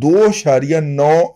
2.9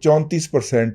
34%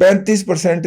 35%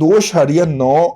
2.9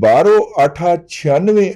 12/8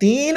3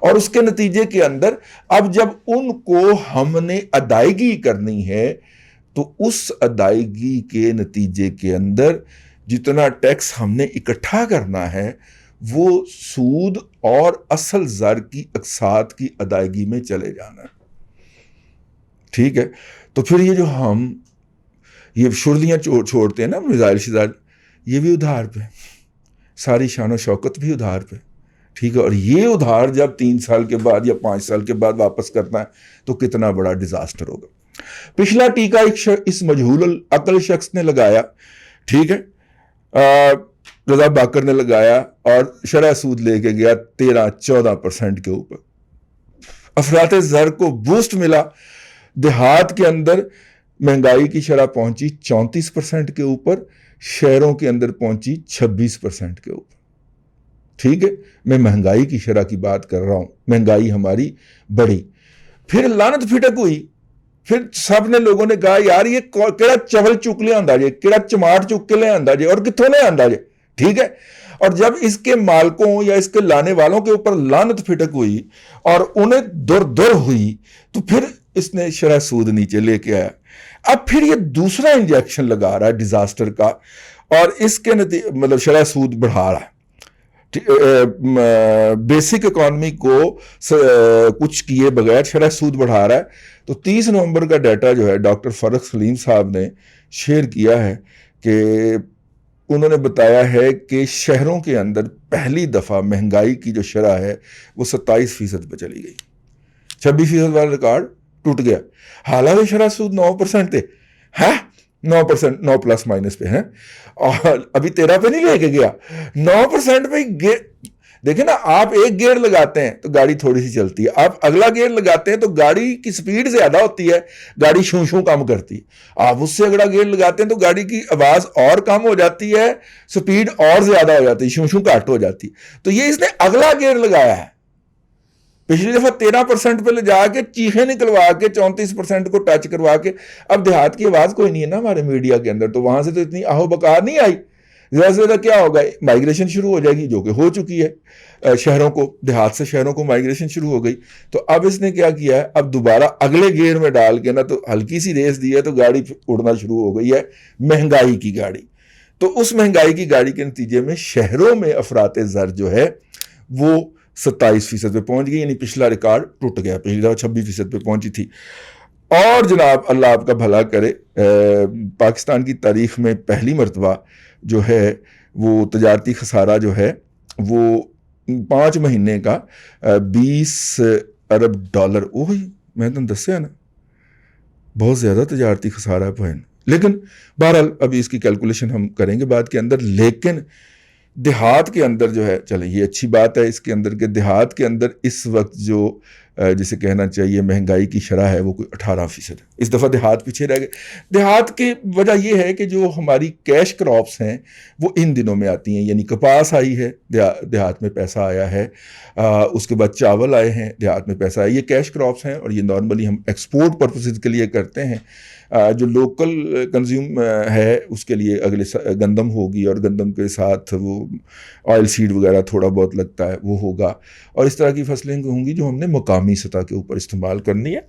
اور اس کے نتیجے کے اندر اب جب ان کو ہم نے ادائیگی کرنی ہے تو اس ادائیگی کے نتیجے کے اندر جتنا ٹیکس ہم نے اکٹھا کرنا ہے وہ سود اور اصل زر کی اقساط کی ادائیگی میں چلے جانا ہے. ٹھیک ہے, تو پھر یہ جو ہم یہ شردیاں چھوڑتے ہیں نا میزائل شزائل, یہ بھی ادھار پہ, ساری شان و شوکت بھی ادھار پہ. ٹھیک ہے, اور یہ ادھار جب 3 سال کے بعد یا 5 سال کے بعد واپس کرنا ہے تو کتنا بڑا ڈیزاسٹر ہوگا. پچھلا ٹیکہ اس مجہول العقل شخص نے لگایا, ٹھیک ہے, رضا باکر نے لگایا اور شرح سود لے کے گیا 13-14% کے اوپر. افراط زر کو بوسٹ ملا, دیہات کے اندر مہنگائی کی شرح پہنچی 34% کے اوپر, شہروں کے اندر پہنچی 26% کے اوپر. ٹھیک ہے, میں مہنگائی کی شرح کی بات کر رہا ہوں, مہنگائی ہماری بڑھی. پھر لعنت پھٹک ہوئی, پھر سب نے لوگوں نے کہا یار یہ کیڑا چول چک لے آندا جے, کیڑا چماٹ چک کے لے آندا جے, اور کتوں لے آندا جے. ٹھیک ہے, اور جب اس کے مالکوں یا اس کے لانے والوں کے اوپر لعنت پھٹک ہوئی اور انہیں در ہوئی تو پھر اس نے شرح سود نیچے لے کے آیا. اب پھر یہ دوسرا انجیکشن لگا رہا ہے ڈیزاسٹر کا, اور اس کے مطلب شرح سود بڑھا رہا ہے. بیسک اکانومی کو کچھ کیے بغیر شرح سود بڑھا رہا ہے. تو 30 نومبر کا ڈیٹا جو ہے ڈاکٹر فرق سلیم صاحب نے شیئر کیا ہے کہ انہوں نے بتایا ہے کہ شہروں کے اندر پہلی دفعہ مہنگائی کی جو شرح ہے وہ 27% پہ چلی گئی. 26% والا ریکارڈ ٹوٹ گیا. حالانکہ شرح سود 9% تھے, 9%, 9 پلس مائنس پہ ہیں, اور ابھی 13 پہ نہیں لے کے گیا, 9% پہ. دیکھیں نا, آپ ایک گیئر لگاتے ہیں تو گاڑی تھوڑی سی چلتی ہے, آپ اگلا گیئر لگاتے ہیں تو گاڑی کی سپیڈ زیادہ ہوتی ہے, گاڑی شوں شوں کم کرتی ہے. آپ اس سے اگلا گیئر لگاتے ہیں تو گاڑی کی آواز اور کم ہو جاتی ہے, سپیڈ اور زیادہ ہو جاتی ہے, شوں شوں کٹ ہو جاتی ہے. تو یہ اس نے اگلا گیئر لگایا ہے. پچھلی دفعہ 13% پہ لے جا کے چیخیں نکلوا کے 34% کو ٹچ کروا کے. اب دیہات کی آواز کوئی نہیں ہے نا ہمارے میڈیا کے اندر, تو وہاں سے تو اتنی آہو بکار نہیں آئی. زیادہ سے زیادہ کیا ہوگا, مائیگریشن شروع ہو جائے گی, جو کہ ہو چکی ہے. شہروں کو, دیہات سے شہروں کو مائیگریشن شروع ہو گئی. تو اب اس نے کیا کیا ہے, اب دوبارہ اگلے گیئر میں ڈال کے نا تو ہلکی سی ریس دی ہے تو گاڑی اڑنا شروع ہو گئی ہے, مہنگائی کی گاڑی. تو اس مہنگائی کی گاڑی کے نتیجے میں شہروں میں افراط زر جو ہے وہ 27% پہ پہنچ گئی, یعنی پچھلا ریکارڈ ٹوٹ گیا. پچھلی دفعہ 26% پہ پہنچی تھی. اور جناب اللہ آپ کا بھلا کرے, پاکستان کی تاریخ میں پہلی مرتبہ جو ہے وہ تجارتی خسارہ جو ہے وہ 5 مہینے کا $20 ارب. وہی میں تو دسیا نا, بہت زیادہ تجارتی خسارہ ہے. لیکن بہرحال ابھی اس کی کیلکولیشن ہم کریں گے بعد کے اندر. لیکن دیہات کے اندر جو ہے, چلیں یہ اچھی بات ہے اس کے اندر کہ دیہات کے اندر اس وقت جو جسے کہنا چاہیے مہنگائی کی شرح ہے وہ کوئی 18% ہے. اس دفعہ دیہات پیچھے رہ گئے. دیہات کی وجہ یہ ہے کہ جو ہماری کیش کراپس ہیں وہ ان دنوں میں آتی ہیں, یعنی کپاس آئی ہے دیہات میں پیسہ آیا ہے, اس کے بعد چاول آئے ہیں دیہات میں پیسہ آیا. یہ کیش کراپس ہیں اور یہ نارملی ہم ایکسپورٹ پرپسز کے لیے کرتے ہیں. جو لوکل کنزیوم ہے اس کے لیے اگلے گندم ہوگی, اور گندم کے ساتھ وہ آئل سیڈ وغیرہ تھوڑا بہت لگتا ہے وہ ہوگا, اور اس طرح کی فصلیں ہوں گی جو ہم نے مقامی سطح کے اوپر استعمال کرنی ہے.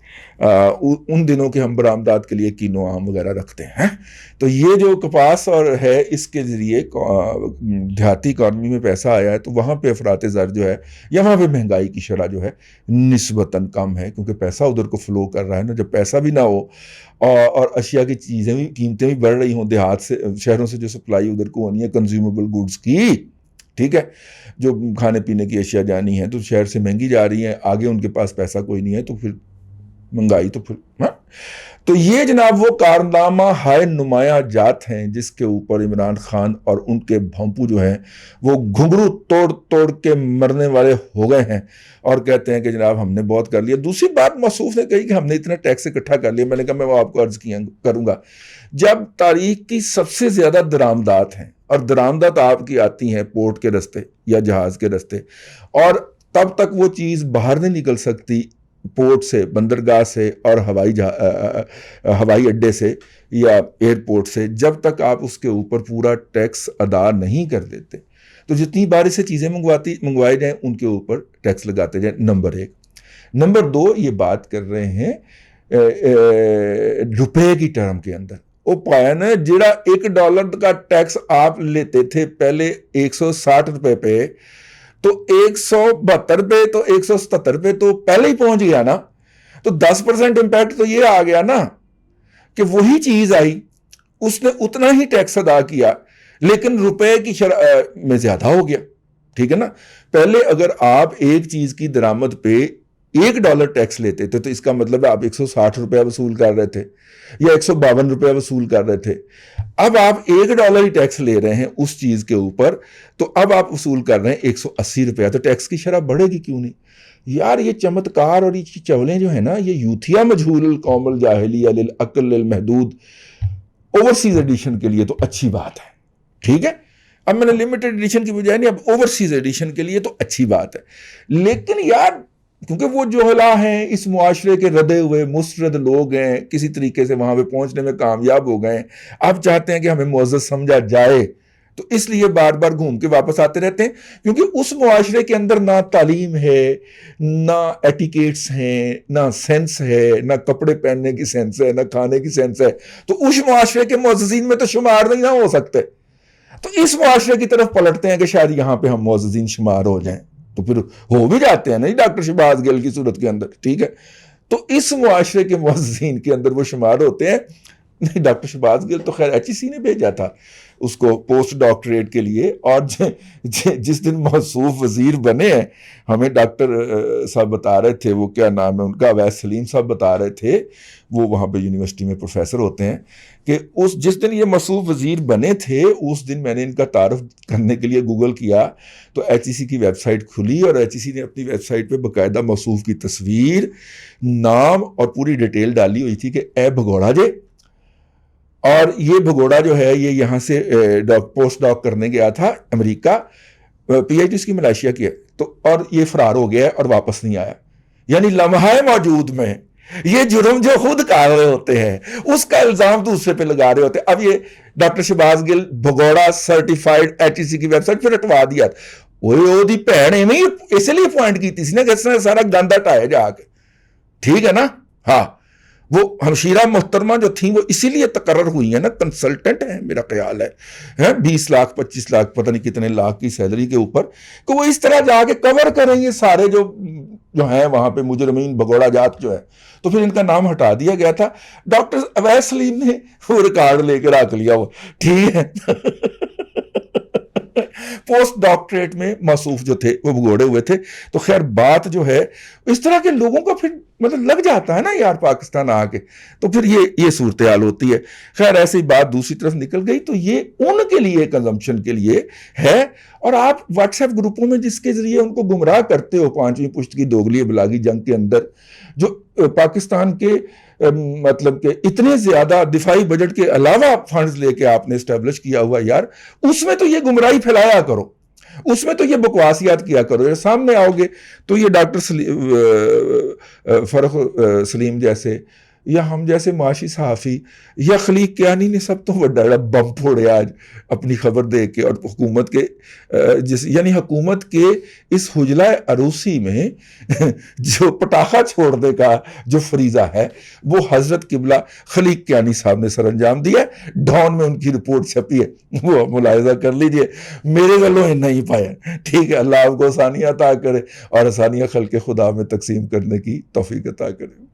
ان دنوں کے ہم برآمدات کے لیے کینو آم وغیرہ رکھتے ہیں. تو یہ جو کپاس اور ہے اس کے ذریعے دیہاتی اکانومی میں پیسہ آیا ہے, تو وہاں پہ افراط زر جو ہے یا وہاں پہ مہنگائی کی شرح جو ہے نسبتاً کم ہے, کیونکہ پیسہ ادھر کو فلو کر رہا ہے نا. جب پیسہ بھی نہ ہو اور اشیاء کی چیزیں بھی قیمتیں بھی بڑھ رہی ہوں, دیہات سے شہروں سے جو سپلائی ادھر کو ہونی ہے کنزیومیبل گوڈز کی, ٹھیک ہے, جو کھانے پینے کی اشیاء جانی ہیں تو شہر سے مہنگی جا رہی ہیں, آگے ان کے پاس پیسہ کوئی نہیں ہے تو پھر مہنگائی تو پھر تو یہ جناب وہ کارنامہ ہائے نمایاں جات ہیں جس کے اوپر عمران خان اور ان کے بھونپو جو ہیں وہ گھنگرو توڑ توڑ کے مرنے والے ہو گئے ہیں, اور کہتے ہیں کہ جناب ہم نے بہت کر لیا. دوسری بات موصوف نے کہی کہ ہم نے اتنا ٹیکس اکٹھا کر لیا. میں نے کہا میں وہ آپ کو عرض کروں گا, جب تاریخ کی سب سے زیادہ درآمدات ہیں, اور درآمدات آپ کی آتی ہیں پورٹ کے رستے یا جہاز کے رستے, اور تب تک وہ چیز باہر نہیں نکل سکتی پورٹ سے, بندرگاہ سے اور ہوائی اڈے سے یا ایئرپورٹ سے, جب تک آپ اس کے اوپر پورا ٹیکس ادا نہیں کر دیتے. تو جتنی بار سے چیزیں منگوائے جائیں ان کے اوپر ٹیکس لگاتے جائیں، نمبر 1۔ نمبر 2، یہ بات کر رہے ہیں روپے کی ٹرم کے اندر۔ وہ پایا نا جڑا $1 کا ٹیکس آپ لیتے تھے پہلے 160 روپے پہ، تو 172 روپے تو 177 روپے تو پہلے ہی پہنچ گیا نا۔ تو 10% امپیکٹ تو یہ آ گیا نا کہ وہی چیز آئی، اس نے اتنا ہی ٹیکس ادا کیا لیکن روپے کی شرح میں زیادہ ہو گیا، ٹھیک ہے نا۔ پہلے اگر آپ ایک چیز کی درآمد پہ $1 ٹیکس لیتے تھے تو اس کا مطلب ہے آپ 160 روپیہ وصول کر رہے تھے یا 152 روپیہ وصول کر رہے تھے۔ اب آپ $1 ہی ٹیکس لے رہے ہیں اس چیز کے اوپر، تو اب آپ وصول کر رہے ہیں 180 روپیہ، تو ٹیکس کی شرح بڑھے گی کیوں نہیں؟ یار یہ چمتکار اور یہ چولیں جو ہیں نا، یہ یوتھیا مجہول القوم الجاہلیہ للعقل المحدود اوورسیز ایڈیشن کے لیے تو اچھی بات ہے، ٹھیک ہے۔ اب میں نے لمیٹڈ ایڈیشن کی بجائے نہیں، اب اوورسیز ایڈیشن کے لیے تو اچھی بات ہے، لیکن یار کیونکہ وہ جوہلا ہیں، اس معاشرے کے ردے ہوئے مسترد لوگ ہیں، کسی طریقے سے وہاں پہ پہنچنے میں کامیاب ہو گئے ہیں، اب چاہتے ہیں کہ ہمیں معزز سمجھا جائے، تو اس لیے بار بار گھوم کے واپس آتے رہتے ہیں، کیونکہ اس معاشرے کے اندر نہ تعلیم ہے، نہ ایٹیکیٹس ہیں، نہ سینس ہے، نہ کپڑے پہننے کی سینس ہے، نہ کھانے کی سینس ہے، تو اس معاشرے کے معززین میں تو شمار نہیں نہ ہو سکتے، تو اس معاشرے کی طرف پلٹتے ہیں کہ شاید یہاں پہ ہم معززین شمار ہو جائیں، تو پھر ہو بھی جاتے ہیں نہیں ڈاکٹر شہباز گل کی صورت کے اندر، ٹھیک ہے۔ تو اس معاشرے کے معززین کے اندر وہ شمار ہوتے ہیں۔ نہیں، ڈاکٹر شہباز گل تو خیر HEC نے بھیجا تھا اس کو پوسٹ ڈاکٹریٹ کے لیے، اور جس دن موصوف وزیر بنے ہیں، ہمیں ڈاکٹر صاحب بتا رہے تھے، وہ کیا نام ہے ان کا، اویس سلیم صاحب بتا رہے تھے، وہ وہاں پہ یونیورسٹی میں پروفیسر ہوتے ہیں، کہ جس دن یہ موصوف وزیر بنے تھے اس دن میں نے ان کا تعارف کرنے کے لیے گوگل کیا تو HEC کی ویب سائٹ کھلی، اور HEC نے اپنی ویب سائٹ پہ باقاعدہ موصوف کی تصویر، نام اور پوری ڈیٹیل ڈالی ہوئی تھی کہ اے بھگوڑا جے، اور یہ بھگوڑا جو ہے یہ یہاں سے پوسٹ ڈاک کرنے گیا تھا امریکہ، PhD اس کی ملائیشیا کی ہے، تو اور یہ فرار ہو گیا اور واپس نہیں آیا، یعنی لمحہ موجود میں یہ جرم جو خود کر رہے ہوتے ہیں اس کا الزام دوسرے پہ لگا رہے ہوتے ہیں۔ اب یہ ڈاکٹر شہباز گل بھگوڑا سرٹیفائیڈ HEC کی ویب سائٹ پھر ہٹوا دیا، وہ دی بھن ایویں اس لیے اپوائنٹ کی تھی نا کہ اس نے سارا گند ہٹایا جا کے، ٹھیک ہے نا۔ ہاں، وہ ہمشیرہ محترمہ جو تھیں وہ اسی لیے تقرر ہوئی ہیں نا، کنسلٹنٹ ہیں میرا خیال ہے 20 لاکھ 25 لاکھ پتہ نہیں کتنے لاکھ کی سیلری کے اوپر، کہ وہ اس طرح جا کے کور کریں یہ سارے جو ہیں وہاں پہ مجرمین بھگوڑا جات جو ہے، تو پھر ان کا نام ہٹا دیا گیا تھا۔ ڈاکٹر اویس سلیم نے وہ ریکارڈ لے کے رکھ لیا، وہ ٹھیک ہے۔ پوسٹ ڈاکٹریٹ میں موصوف جو تھے وہ بھگوڑے ہوئے تھے، تو خیر بات جو ہے اس طرح کے لوگوں کا پھر مطلب لگ جاتا ہے نا یار پاکستان آ کے، تو پھر یہ صورتحال ہوتی ہے۔ خیر ایسی بات دوسری طرف نکل گئی، تو یہ ان کے لیے کنزمپشن کے لیے ہے، اور آپ واٹس ایپ گروپوں میں جس کے ذریعے ان کو گمراہ کرتے ہو 5ویں پشت کی دوگلی ابلاغی جنگ کے اندر، جو پاکستان کے مطلب کہ اتنے زیادہ دفاعی بجٹ کے علاوہ فنڈز لے کے آپ نے اسٹیبلش کیا ہوا، یار اس میں تو یہ گمراہی پھیلایا کرو، اس میں تو یہ بکواسیات کیا کرو، سامنے آؤ گے تو یہ ڈاکٹر فرخ سلیم جیسے یا ہم جیسے معاشی صحافی یا خلیق کیانی نے سب تو بڑا بم پھوڑے آج اپنی خبر دے کے، اور حکومت کے یعنی حکومت کے اس حجلہ عروسی میں جو پٹاخہ چھوڑنے کا جو فریضہ ہے وہ حضرت قبلہ خلیق کیانی صاحب نے سر انجام دیا ہے۔ ڈان میں ان کی رپورٹ چھپی ہے، وہ ملاحظہ کر لیجئے، میرے گلوں ہی نہیں پایا، ٹھیک ہے۔ اللہ آپ کو آسانیاں عطا کرے اور آسانیاں خلق خدا میں تقسیم کرنے کی توفیق عطا کرے۔